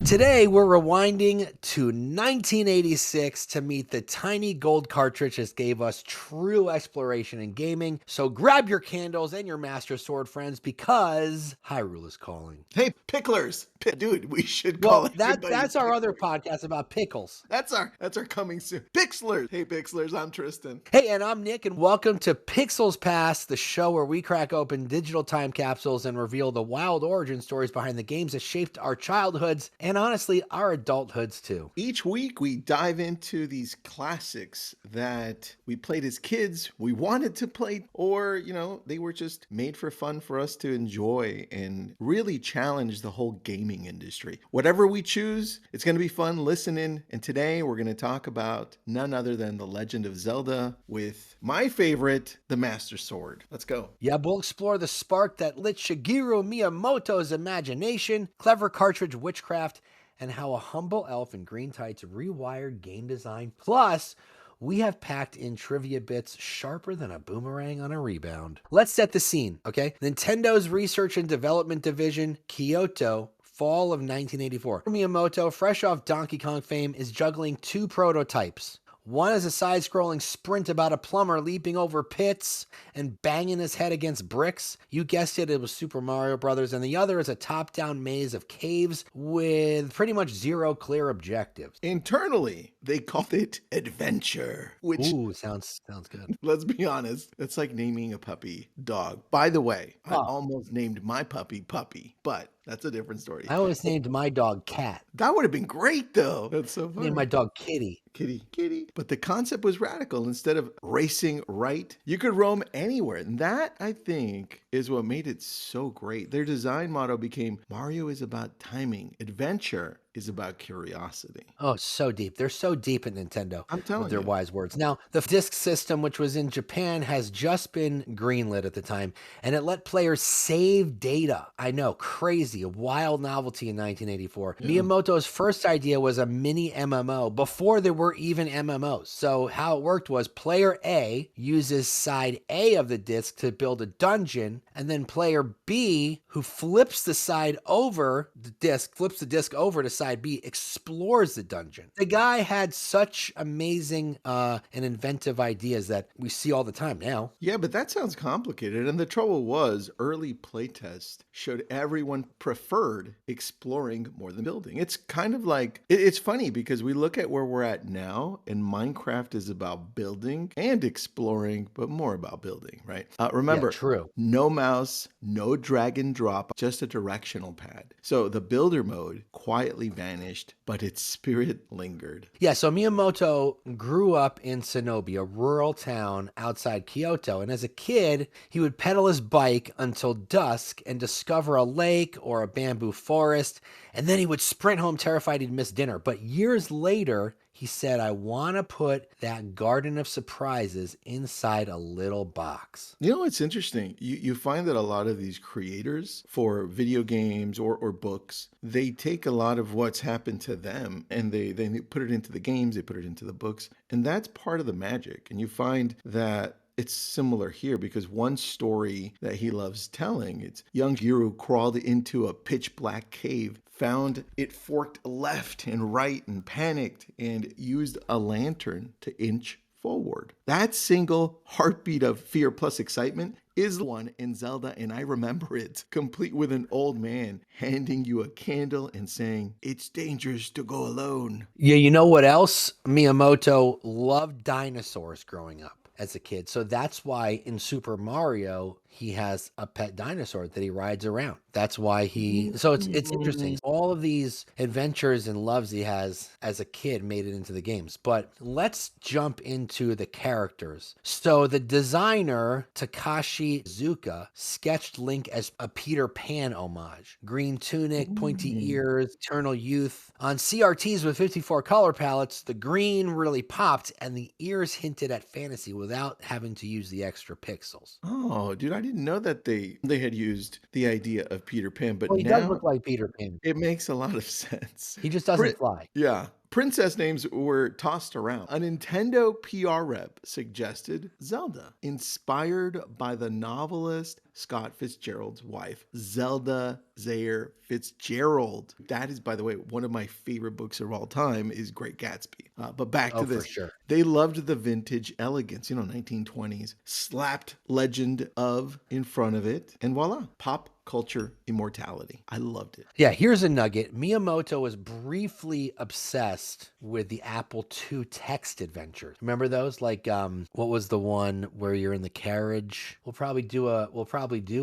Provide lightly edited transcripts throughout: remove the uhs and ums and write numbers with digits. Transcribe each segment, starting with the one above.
Today, we're rewinding to 1986 to meet the tiny gold cartridge that gave us true exploration in gaming. So grab your candles and your Master Sword, friends, because Hyrule is calling. Hey, picklers. Dude, we should call Well, everybody that's our other picklers. podcast about pickles. That's our coming soon. Pixlers. Hey, Pixlers, I'm Tristan. Hey, and I'm Nick, and welcome to Pixels Past, the show where we crack open digital time capsules and reveal the wild origin stories behind the games that shaped our childhoods and honestly, our adulthoods too. Each week, we dive into these classics that we played as kids, we wanted to play, or, they were just made for fun for us to enjoy and really challenge the whole gaming industry. Whatever we choose, it's going to be fun listening. And today, we're going to talk about none other than The Legend of Zelda with my favorite, the Master Sword. Let's go. Yeah, we'll explore the spark that lit Shigeru Miyamoto's imagination, clever cartridge witchcraft, and how a humble elf in green tights rewired game design. Plus, we have packed in trivia bits sharper than a boomerang on a rebound. Let's set the scene, okay? Nintendo's research and development division, Kyoto, fall of 1984. Miyamoto, fresh off Donkey Kong fame, is juggling two prototypes. One is a side-scrolling sprint about a plumber leaping over pits and banging his head against bricks. You guessed it, it was Super Mario Brothers. And the other is a top-down maze of caves with pretty much zero clear objectives. Internally, they called it adventure, which Ooh, sounds good. let's be honest, it's like naming a puppy dog. By the way, I almost named my puppy Puppy, but that's a different story. I always named my dog Cat. That would have been great, though. That's so funny. Named my dog Kitty. Kitty. But the concept was radical. Instead of racing right, you could roam anywhere. And that, I think, is what made it so great. Their design motto became Mario is about timing, adventure is about curiosity. Oh, so deep. They're so deep at Nintendo. I'm telling with their you. wise words. Now, the disc system, which was in Japan, has just been greenlit at the time, and it let players save data. I know, crazy, a wild novelty in 1984. Yeah. Miyamoto's first idea was a mini MMO before there were even MMOs. So how it worked was player A uses side A of the disc to build a dungeon, and then player B, who flips the side over the disc, flips the disc over to side B, explores the dungeon. The guy had such amazing and inventive ideas that we see all the time now. Yeah, but that sounds complicated. And the trouble was, early playtests showed everyone preferred exploring more than building. It's kind of like, it's funny because we look at where we're at now, and Minecraft is about building and exploring, but more about building, right? Remember, true. No mouse, no drag and drop, just a directional pad. So the builder mode quietly vanished, but its spirit lingered. Yeah, so Miyamoto grew up in Sonobe, a rural town outside Kyoto. And as a kid, he would pedal his bike until dusk and discover a lake or a bamboo forest. And then he would sprint home terrified he'd miss dinner. But years later, he said, I want to put that garden of surprises inside a little box. You know, it's interesting. You find that a lot of these creators for video games or books, they take a lot of what's happened to them and they put it into the games, they put it into the books. And that's part of the magic. And you find that it's similar here because one story that he loves telling, it's young Shigeru crawled into a pitch black cave, found it forked left and right and panicked and used a lantern to inch forward. That single heartbeat of fear plus excitement is the one in Zelda, and I remember it, complete with an old man handing you a candle and saying, it's dangerous to go alone. Yeah, you know what else? Miyamoto loved dinosaurs growing up as a kid. So that's why in Super Mario, he has a pet dinosaur that he rides around. That's why so it's interesting. All of these adventures and loves he has as a kid made it into the games. But let's jump into the characters. So the designer, Takashi Zuka, sketched Link as a Peter Pan homage. Green tunic, pointy ears, eternal youth. On CRTs with 54 color palettes, the green really popped and the ears hinted at fantasy without having to use the extra pixels. Oh, dude, I didn't know that they had used the idea of Peter Pan, but Well, he now does look like Peter Pan. it makes a lot of sense. He just doesn't fly. Yeah. Princess names were tossed around. A Nintendo PR rep suggested Zelda, inspired by the novelist Scott Fitzgerald's wife, Zelda Zayer Fitzgerald. That is, by the way, one of my favorite books of all time is Great Gatsby. But back Oh, to for this. sure. They loved the vintage elegance, 1920s, slapped Legend of in front of it, and voila, pop culture immortality. I loved it. Yeah, here's a nugget. Miyamoto was briefly obsessed with the Apple II text adventures. Remember those? Like, what was the one where you're in the carriage? We'll probably do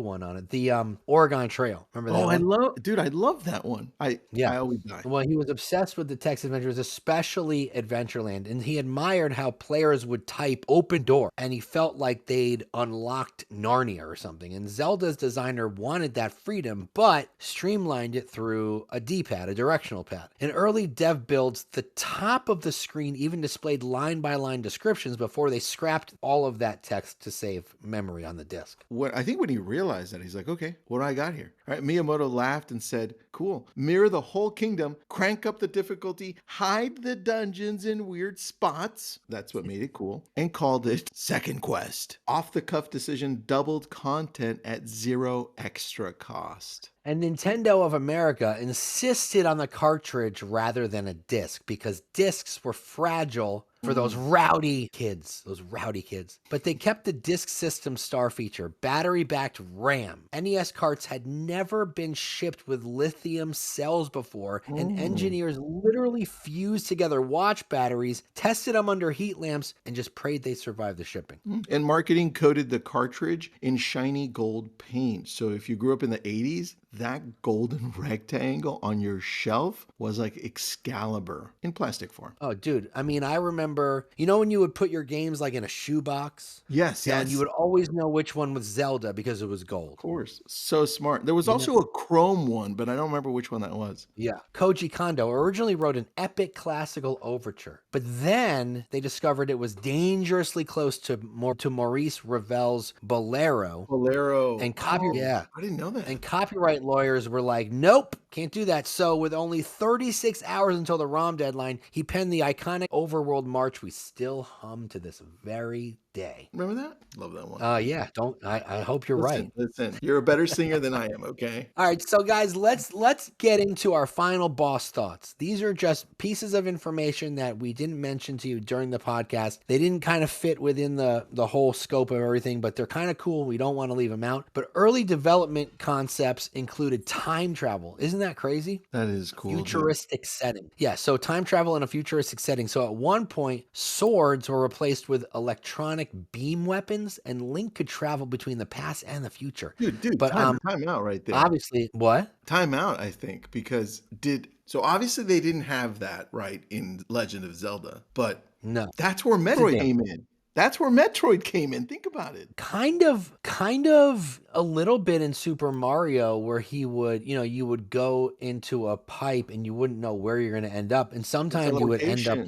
one on it. The Oregon Trail. Remember that Oh, one? I love that one. Yeah. I always die. Well, he was obsessed with the text adventures, especially Adventureland, and he admired how players would type open door, and he felt like they'd unlocked Narnia or something. And Zelda's designer wanted that freedom, but streamlined it through a D-pad, a directional pad. In early dev builds, the top of the screen even displayed line-by-line descriptions before they scrapped all of that text to save memory on the disc. I think when he realized that, he's like, okay, what do I got here? All right, Miyamoto laughed and said, cool, mirror the whole kingdom, crank up the difficulty, hide the dungeons in weird spots. That's what made it cool. And called it Second Quest. Off the cuff decision, doubled content at zero extra cost. And Nintendo of America insisted on the cartridge rather than a disc because discs were fragile for those rowdy kids. But they kept the disc system star feature, battery-backed RAM. NES carts had never been shipped with lithium cells before, and engineers literally fused together watch batteries, tested them under heat lamps, and just prayed they survived the shipping. And marketing coated the cartridge in shiny gold paint. So if you grew up in the 80s, that golden rectangle on your shelf was like Excalibur in plastic form. Oh, dude. I mean, I remember, when you would put your games like in a shoebox? Yes. And you would always know which one was Zelda because it was gold. Of course. So smart. There was also a chrome one, but I don't remember which one that was. Yeah. Koji Kondo originally wrote an epic classical overture, but then they discovered it was dangerously close to Maurice Ravel's Bolero. And I didn't know that. And copyright lawyers were like, nope, can't do that. So with only 36 hours until the ROM deadline, he penned the iconic Overworld March we still hum to this very day. Remember that? Love that one. Yeah. I hope you're right. Listen, you're a better singer than I am, okay? All right, so guys, let's get into our final boss thoughts. These are just pieces of information that we didn't mention to you during the podcast. They didn't kind of fit within the whole scope of everything, but they're kind of cool. We don't want to leave them out. But early development concepts included time travel. Isn't that crazy? That is cool. Futuristic setting. Yeah, so time travel in a futuristic setting. So at one point, swords were replaced with electronic beam weapons, and Link could travel between the past and the future. Dude, but time out right there. Obviously, what? Time out, I think, because obviously they didn't have that right in Legend of Zelda, but no, that's where Metroid came in. That's where Metroid came in. Think about it. Kind of a little bit in Super Mario where he would, you would go into a pipe and you wouldn't know where you're going to end up. And sometimes you would end up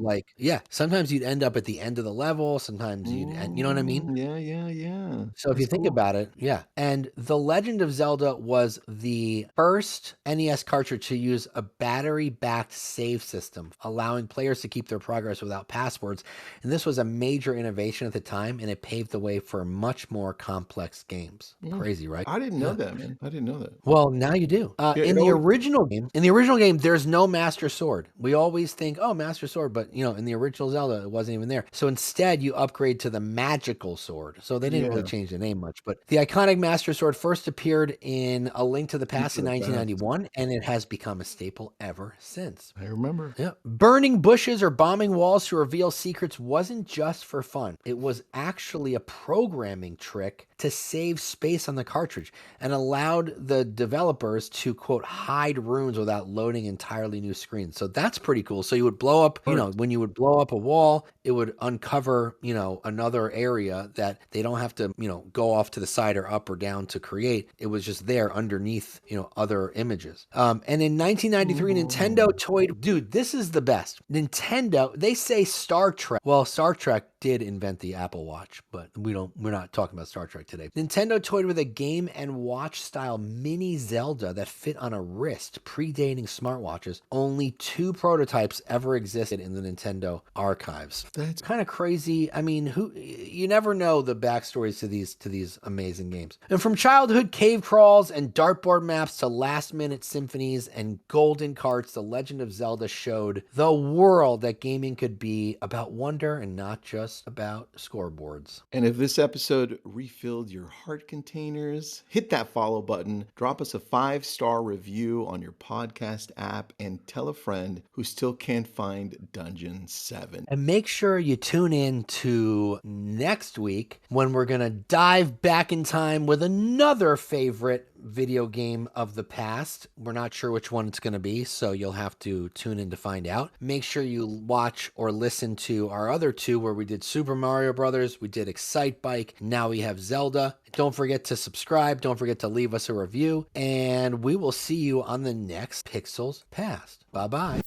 sometimes you'd end up at the end of the level. Sometimes you know what I mean? Yeah. So if you think about it, yeah. And The Legend of Zelda was the first NES cartridge to use a battery-backed save system, allowing players to keep their progress without passwords. And this was a major innovation at the time, and it paved the way for much more complex games. Crazy, right? I didn't know that, man. I didn't know that. Well, now you do. In the original game, there's no Master Sword. We always think, oh, Master Sword, but in the original Zelda, it wasn't even there. So instead, you upgrade to the Magical Sword. So they didn't really change the name much. But the iconic Master Sword first appeared in A Link to the Past in 1991, and it has become a staple ever since. I remember. Yeah. Burning bushes or bombing walls to reveal secrets wasn't just for fun. It was actually a programming trick to save space on the cartridge and allowed the developers to, quote, hide runes without loading entirely new screens. So that's pretty cool. So you would blow up, when you would blow up a wall, it would uncover, another area that they don't have to, go off to the side or up or down to create. It was just there underneath, other images. And in 1993, Nintendo toyed, dude, this is the best. Nintendo, they say Star Trek. Well, Star Trek did invent the Apple Watch, but we're not talking about Star Trek today. Nintendo toyed with a Game and Watch style mini-Zelda that fit on a wrist, predating smartwatches. Only 2 prototypes ever existed in the Nintendo archives. That's Kind of crazy. I mean, you never know the backstories to these amazing games. And from childhood cave crawls and dartboard maps to last-minute symphonies and golden carts, The Legend of Zelda showed the world that gaming could be about wonder and not just about scoreboards. And if this episode refilled your heart containers, hit that follow button, drop us a 5-star review on your podcast app, and tell a friend who still can't find Dungeon 7. And make sure you tune in to next week when we're going to dive back in time with another favorite video game of the past. We're not sure which one it's going to be, so you'll have to tune in to find out. Make sure you watch or listen to our other 2 where we did Super Mario Brothers, we did Excite Bike, now we have Zelda. Don't forget to subscribe, don't forget to leave us a review, and we will see you on the next Pixels Past. Bye-bye.